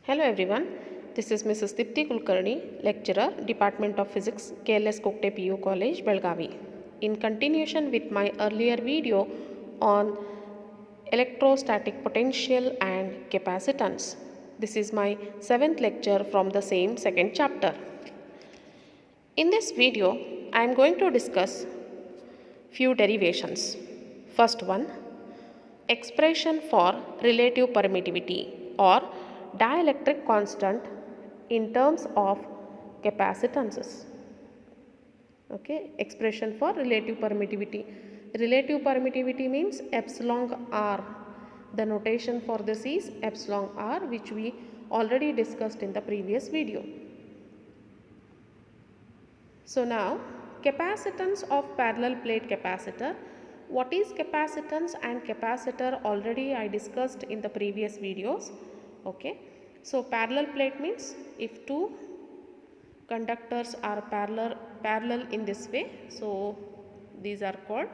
Hello everyone, this is Mrs. Dipti Kulkarni, lecturer, Department of Physics, KLS Kokte PU College, Belgavi. In continuation with my earlier video on electrostatic potential and capacitance, this is my 7th lecture from the same second chapter. In this video, I am going to discuss few derivations. First one, expression for relative permittivity or dielectric constant in terms of capacitances. Okay, expression for relative permittivity. Relative permittivity means epsilon r. The notation for this is epsilon r, which we already discussed in the previous video. So now, capacitance of parallel plate capacitor. What is capacitance and capacitor already I discussed in the previous videos. Okay. So parallel plate means if two conductors are parallel in this way. So these are called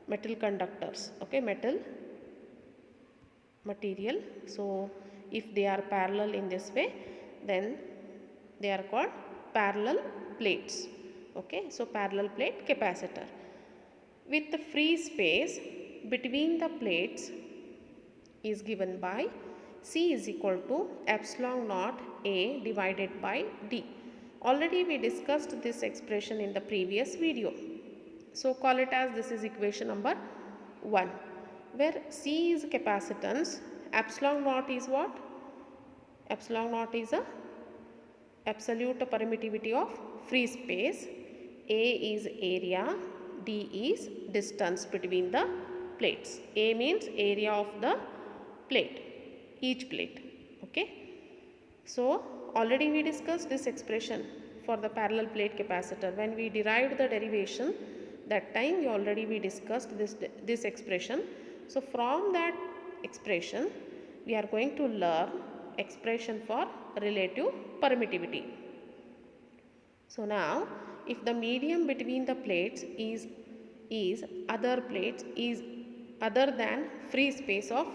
metal conductors. Okay, metal material. So if they are parallel in this way, then they are called parallel plates. Okay, so parallel plate capacitor. With the free space between the plates is given by C is equal to epsilon naught A divided by D. Already we discussed this expression in the previous video. So call it as this is equation number 1, where C is capacitance, epsilon naught is what? Epsilon naught is a absolute permittivity of free space, A is area, D is distance between the plates. A means area of the plate, each plate. Okay. So already we discussed this expression for the parallel plate capacitor. When we derived the derivation, that time we discussed this expression. So from that expression, we are going to learn expression for relative permittivity. So now, if the medium between the plates is other than free space of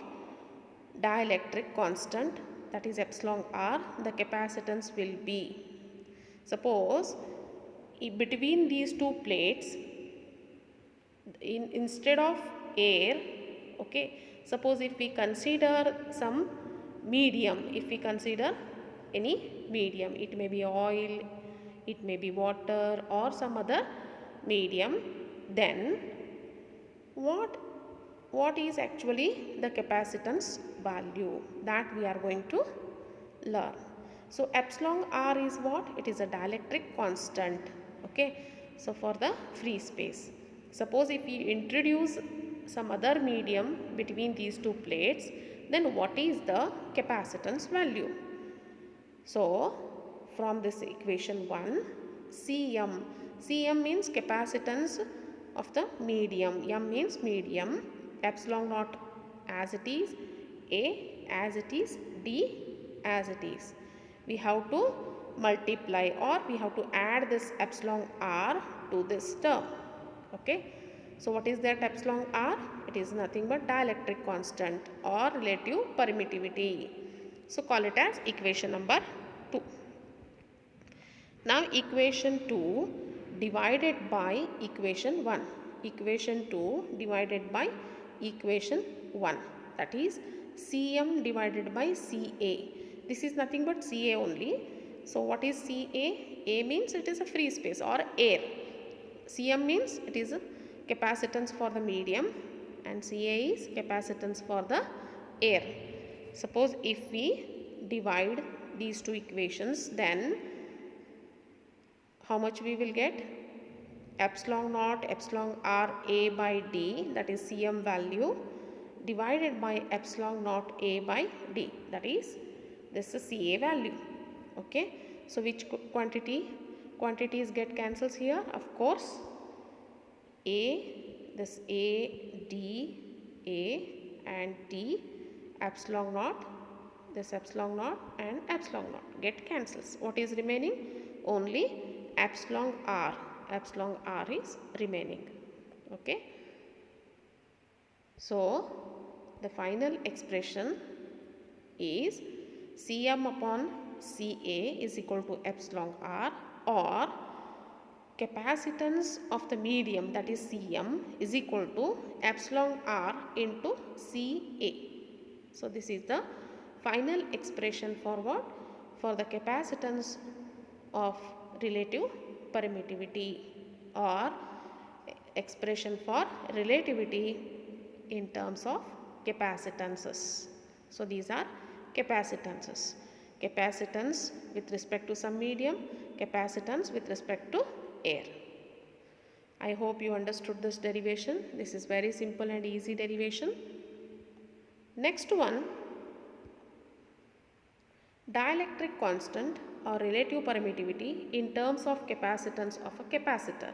dielectric constant, that is epsilon r, the capacitance will be. Suppose between these two plates, instead of air, okay, suppose if we consider some medium, if we consider any medium, it may be oil, it may be water or some other medium, then what is actually the capacitance value, that we are going to learn. So epsilon r is what? It is a dielectric constant. Okay, so for the free space, suppose if we introduce some other medium between these two plates, then what is the capacitance value? So from this equation 1, Cm means capacitance of the medium, M means medium, epsilon naught as it is, A as it is, D as it is. We have to multiply or we have to add this epsilon r to this term. Okay. So what is that epsilon r? It is nothing but dielectric constant or relative permittivity. So call it as equation number 2. Now equation 2 divided by equation 1. Equation 2 divided by equation 1, that is Cm divided by Ca. This is nothing but Ca only. So what is Ca? A means it is a free space or air. Cm means it is a capacitance for the medium and Ca is capacitance for the air. Suppose if we divide these two equations, then how much we will get? Epsilon naught epsilon r A by D, that is Cm value, divided by epsilon naught A by D, that is this is Ca value. Okay. So which quantities get cancels here? Of course this A, D, A and D, epsilon naught, this epsilon naught and epsilon naught get cancels. What is remaining? Only epsilon r is remaining. Okay. So the final expression is Cm upon Ca is equal to epsilon r, or capacitance of the medium, that is Cm, is equal to epsilon r into Ca. So this is the final expression for what? For the capacitance of relative permittivity, or expression for relativity in terms of capacitances. So these are capacitances. Capacitance with respect to some medium, capacitance with respect to air. I hope you understood this derivation. This is very simple and easy derivation. Next one, dielectric constant or relative permittivity in terms of capacitance of a capacitor.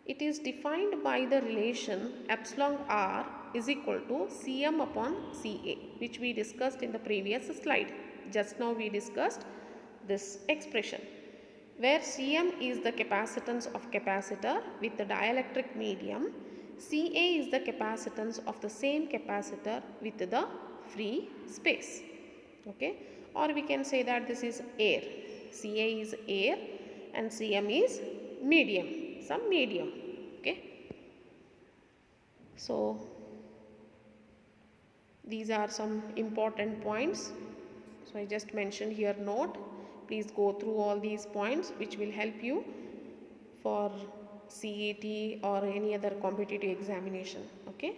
It is defined by the relation epsilon r is equal to Cm upon Ca, which we discussed in the previous slide. Just now we discussed this expression, where Cm is the capacitance of capacitor with the dielectric medium, Ca is the capacitance of the same capacitor with the free space. Okay, or we can say that this is air. Ca is air and Cm is medium, some medium. Okay, so these are some important points. So I just mentioned here note. Please go through all these points which will help you for CET or any other competitive examination. Okay.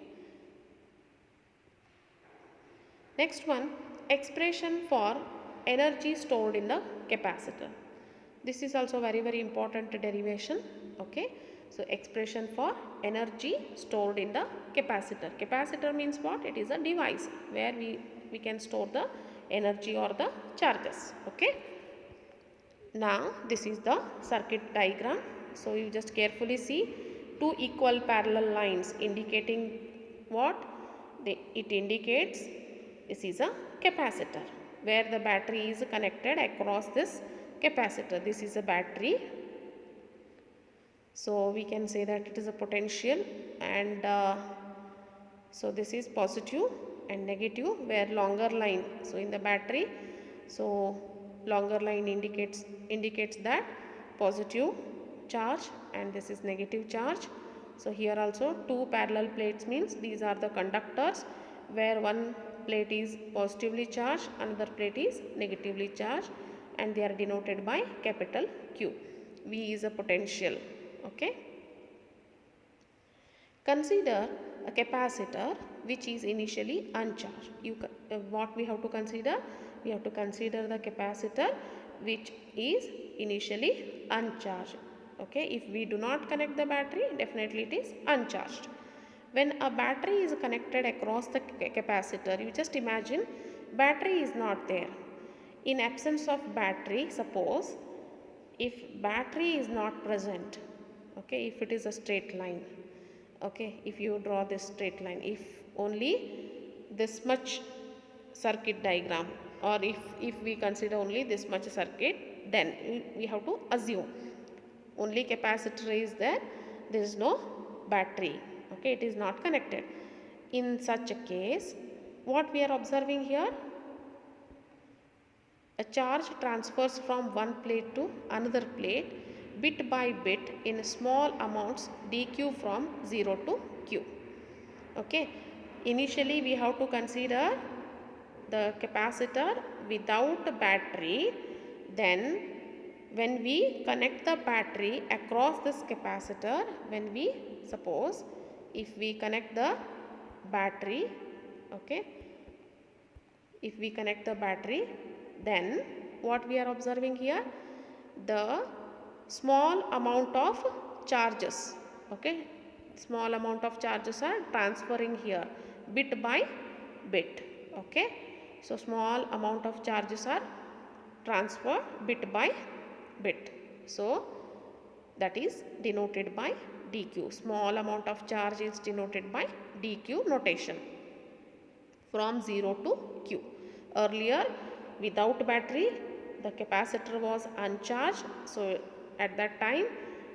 Next one, expression for energy stored in the capacitor. This is also very important derivation. Okay. So expression for energy stored in the capacitor. Capacitor means what? It is a device where we can store the energy or the charges. Okay. Now this is the circuit diagram. So you just carefully see two equal parallel lines indicating what? It indicates this is a capacitor where the battery is connected across this capacitor. This is a battery. So we can say that it is a potential, and so this is positive and negative where longer line. So in the battery, so longer line indicates that positive charge and this is negative charge. So here also two parallel plates means these are the conductors where one plate is positively charged, another plate is negatively charged, and they are denoted by capital Q. V is a potential. Okay. Consider a capacitor which is initially uncharged. What we have to consider? We have to consider the capacitor which is initially uncharged. Okay. If we do not connect the battery, definitely it is uncharged. When a battery is connected across the capacitor, you just imagine battery is not there. In absence of battery, suppose if battery is not present, okay, if it is a straight line, okay, if you draw this straight line, if only this much circuit diagram, or if we consider only this much circuit, then we have to assume only capacitor is there, there is no battery. Okay, it is not connected. In such a case, what we are observing here? A charge transfers from one plate to another plate bit by bit in small amounts dq from 0 to q. Okay, initially we have to consider the capacitor without battery. Then when we connect the battery across this capacitor, when we suppose if we connect the battery, okay, if we connect the battery, then what we are observing here? The small amount of charges, okay, small amount of charges are transferring here bit by bit. Okay, so small amount of charges are transferred bit by bit. So that is denoted by dq. Small amount of charge is denoted by dq notation from 0 to q. Earlier, without battery, the capacitor was uncharged. So at that time,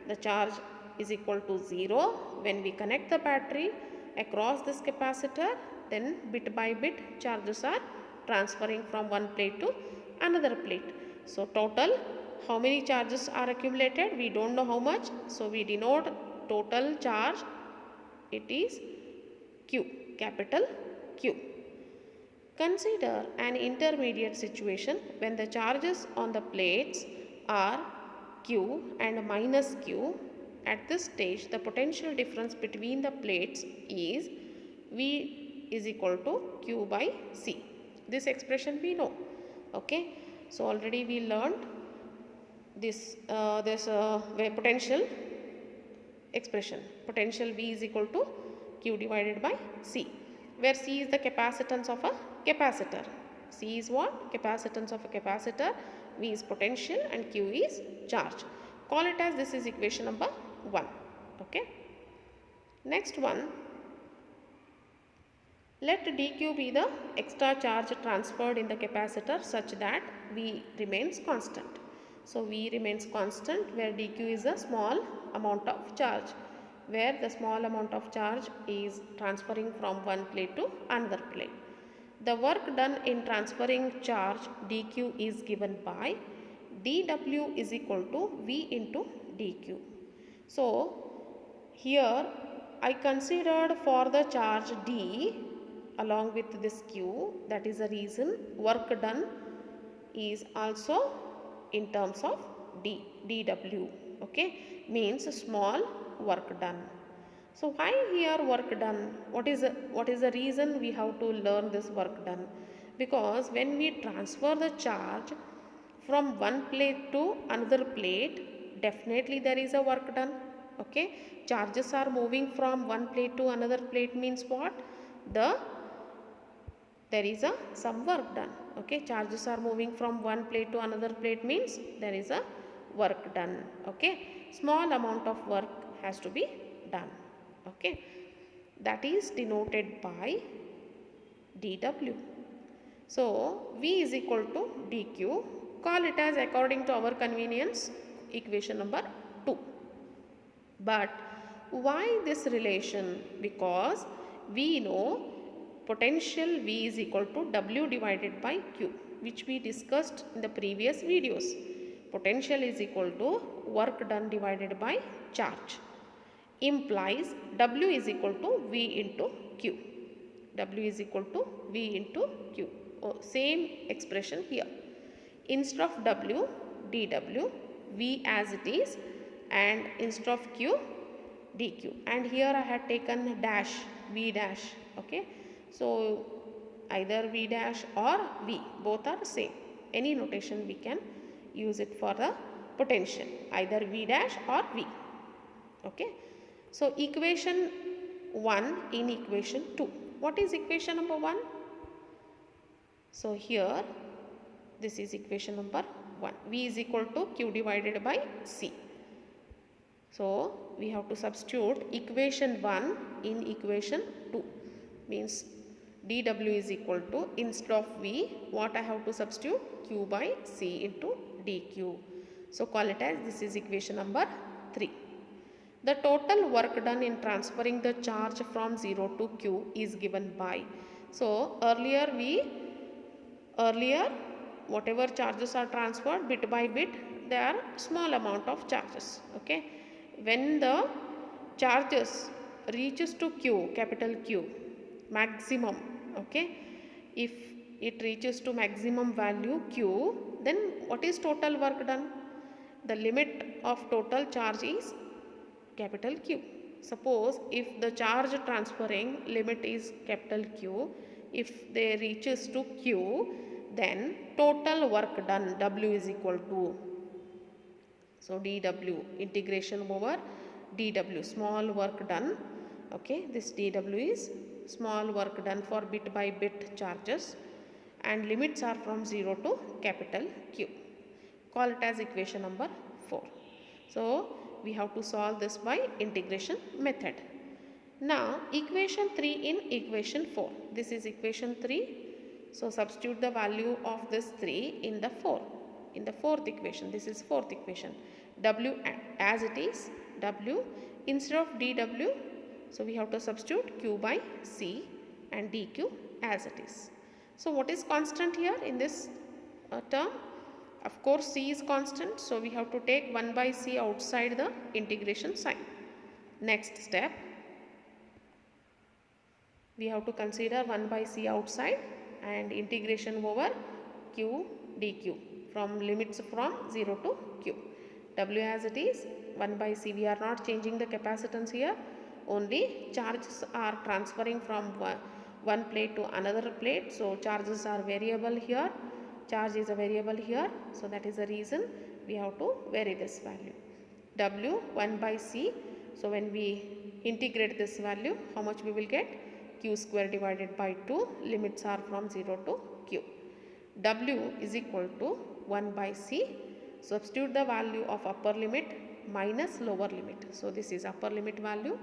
the charge is equal to 0. When we connect the battery across this capacitor, then bit by bit charges are transferring from one plate to another plate. So total, how many charges are accumulated? We don't know how much. So we denote total charge. It is Q, capital Q. Consider an intermediate situation when the charges on the plates are Q and minus Q. At this stage, the potential difference between the plates is V is equal to Q by C. This expression we know. Okay. So already we learned this potential expression. Potential V is equal to Q divided by C, where C is the capacitance of a capacitor. C is what? Capacitance of a capacitor. V is potential and Q is charge. Call it as this is equation number 1. Okay. Next one. Let dq be the extra charge transferred in the capacitor such that V remains constant. So V remains constant where dq is a small amount of charge, where the small amount of charge is transferring from one plate to another plate. The work done in transferring charge dq is given by dw is equal to V into dq. So here I considered for the charge d along with this q, that is the reason work done is also in terms of dw. Okay, means small work done. So why here work done? What is the reason we have to learn this work done? Because when we transfer the charge from one plate to another plate, definitely there is a work done. Okay, charges are moving from one plate to another plate means what? There is some work done. Okay, charges are moving from one plate to another plate means there is a work done. Okay, small amount of work has to be done. Okay, that is denoted by dw. So V is equal to dq. Call it as according to our convenience equation number 2. But why this relation? Because we know potential V is equal to W divided by Q, which we discussed in the previous videos. Potential is equal to work done divided by charge, implies W is equal to V into Q. W is equal to V into Q. Oh, same expression here. Instead of W, dW, V as it is, and instead of Q, dq. And here I had taken dash, V dash. Okay. So either V dash or V, both are same. Any notation we can use it for the potential, either V dash or V. Okay. So equation 1 in equation 2. What is equation number 1? So here this is equation number 1. V is equal to Q divided by C. So we have to substitute equation 1 in equation 2. Means dw is equal to, instead of V, what I have to substitute? Q by C into dq. So call it as this is equation number 3. The total work done in transferring the charge from 0 to Q is given by. So earlier whatever charges are transferred bit by bit, there are small amount of charges. Okay. When the charges reaches to Q, capital Q, maximum, okay, if it reaches to maximum value Q, then what is total work done? The limit of total charge is capital Q. Suppose if the charge transferring limit is capital Q, if they reaches to Q, then total work done W is equal to, so dW, integration over dW, small work done. Okay, this dW is small work done for bit by bit charges, and limits are from 0 to capital Q. Call it as equation number 4. So we have to solve this by integration method. Now equation 3 in equation 4. This is equation 3. So substitute the value of this 3 in the 4. In the fourth equation, this is fourth equation. W as it is, W instead of dW, so we have to substitute Q by C and dQ as it is. So what is constant here in this term? Of course C is constant, so we have to take 1 by C outside the integration sign. Next step, we have to consider 1 by C outside and integration over Q dq from limits from 0 to Q. W as it is, 1 by C, we are not changing the capacitance here, only charges are transferring from one plate to another plate, so charges are variable here, charge is a variable here, so that is the reason we have to vary this value. W 1 by C, so when we integrate this value, how much we will get? Q square divided by 2, limits are from 0 to Q. W is equal to 1 by C, substitute the value of upper limit minus lower limit. So this is upper limit value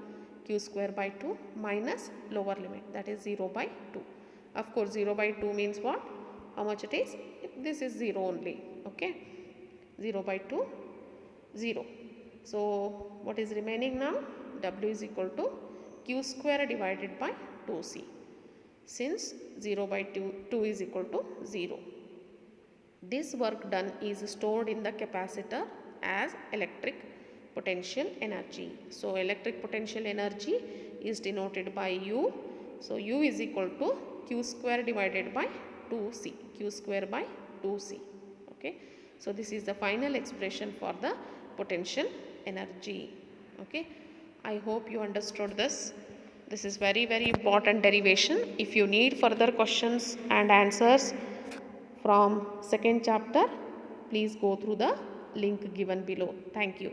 Q square by 2 minus lower limit, that is 0 by 2. Of course 0 by 2 means what? How much it is? This is 0 only, okay. 0 by 2, 0. So what is remaining now? W is equal to Q square divided by 2C. Since 0 by 2 is equal to 0. This work done is stored in the capacitor as electric potential energy. So electric potential energy is denoted by U. So U is equal to Q square divided by 2C. Q square by 2C. Okay. So this is the final expression for the potential energy. Okay. I hope you understood this. This is very important derivation. If you need further questions and answers from second chapter, please go through the link given below. Thank you.